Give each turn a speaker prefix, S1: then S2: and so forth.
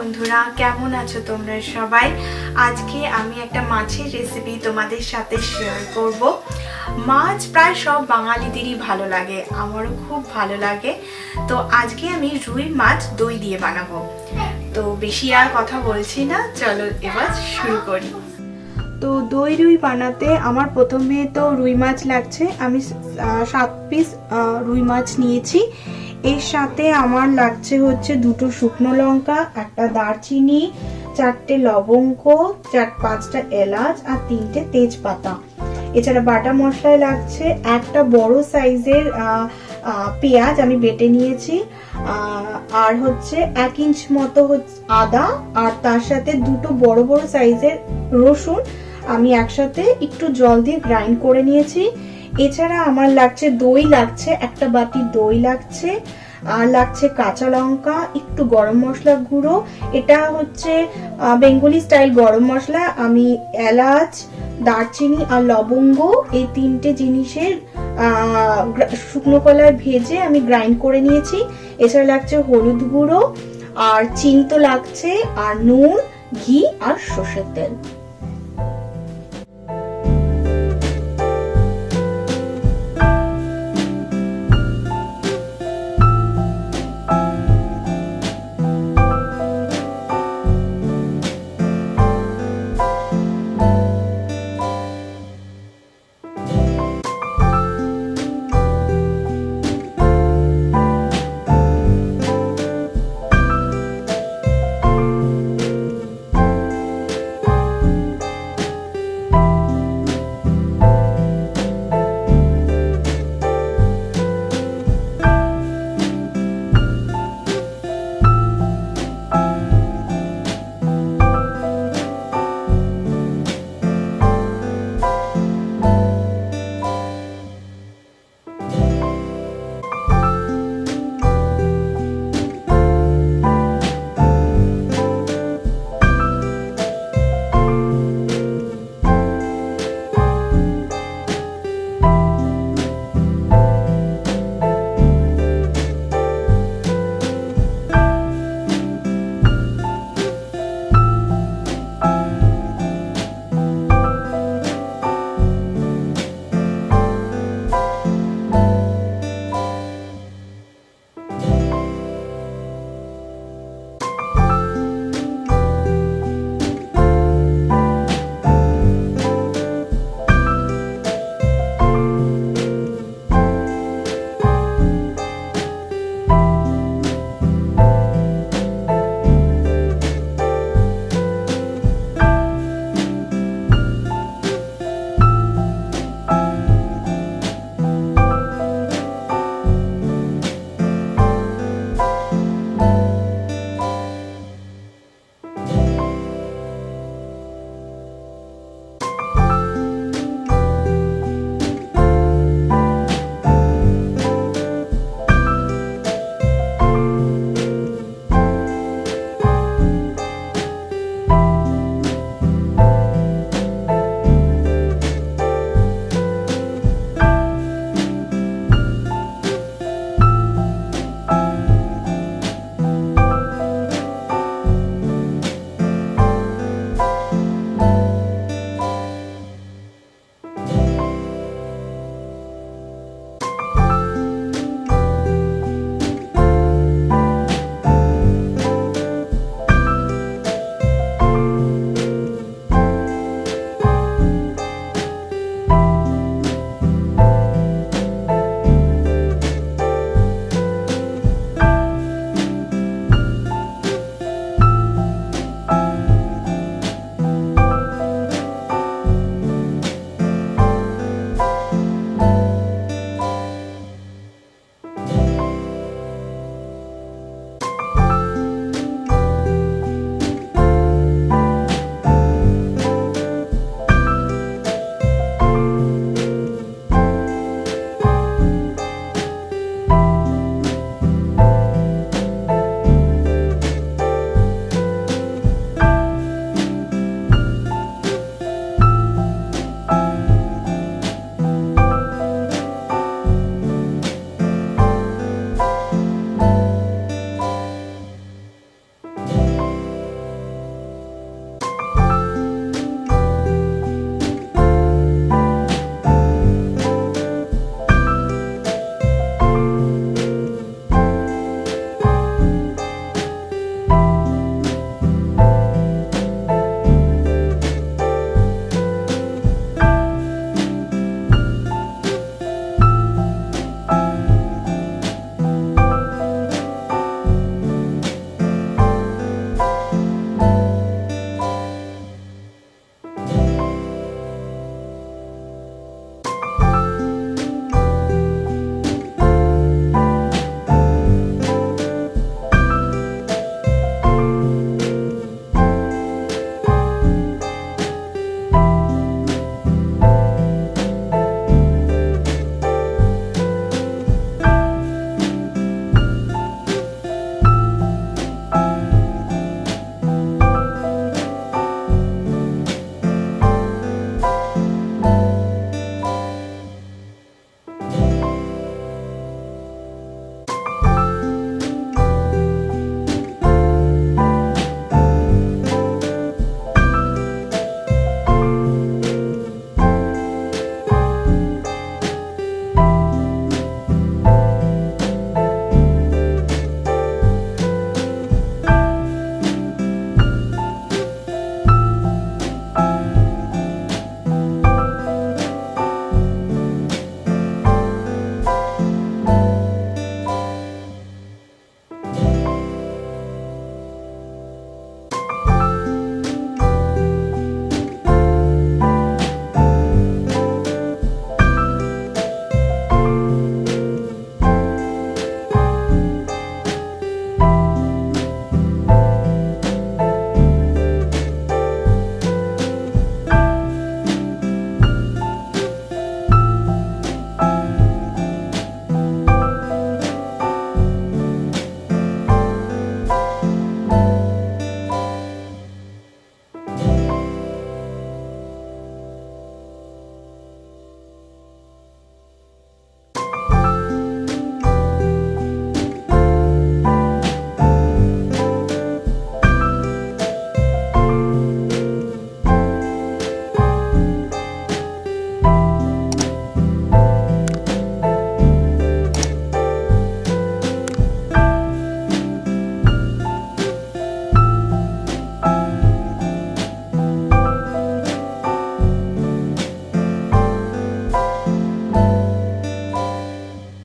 S1: বন্ধুরা, কেমন আছো তোমরা সবাই? আজকে আমি একটা মাছের রেসিপি তোমাদের সাথে শেয়ার করব। মাছ প্রায় সব বাঙালিদেরই ভালো লাগে, আমারও খুব ভালো লাগে। তো আজকে আমি রুই মাছ দই দিয়ে বানাবো। তো বেশি আর কথা বলছি না, চলো এবার শুরু করি। তো দই রুই বানাতে আমার প্রথমে তো রুই মাছ লাগছে। আমি 7 পিস রুই মাছ নিয়েছি। এর সাথে আমার লাগছে হচ্ছে 2টো শুকনো লঙ্কা, একটা দারচিনি, 4টে লবঙ্গ, 4-5টা এলাচ আর 3টে তেজপাতা। এছাড়া বাটা মশলায় লাগছে একটা বড় সাইজের পেঁয়াজ আমি বেটে নিয়েছি, আর হচ্ছে 1 ইঞ্চ মতো আদা, আর তার সাথে 2টো বড় বড় সাইজের রসুন আমি একসাথে একটু জল দিয়ে গ্রাইন্ড করে নিয়েছি। এছাড়া আমার লাগছে দই, লাগছে একটা বাটি দই লাগছে, আর লাগছে কাঁচা লঙ্কা, একটু গরম মশলা গুঁড়ো, এটা হচ্ছে বেঙ্গলি স্টাইল গরম মশলা। আমি এলাচ, দারচিনি আর লবঙ্গ এই 3টে জিনিসের শুকনো কলায় ভেজে আমি গ্রাইন্ড করে নিয়েছি। এছাড়া লাগছে হলুদ গুঁড়ো, আর চিনি তো লাগছে, আর নুন, ঘি আর সর্ষের তেল।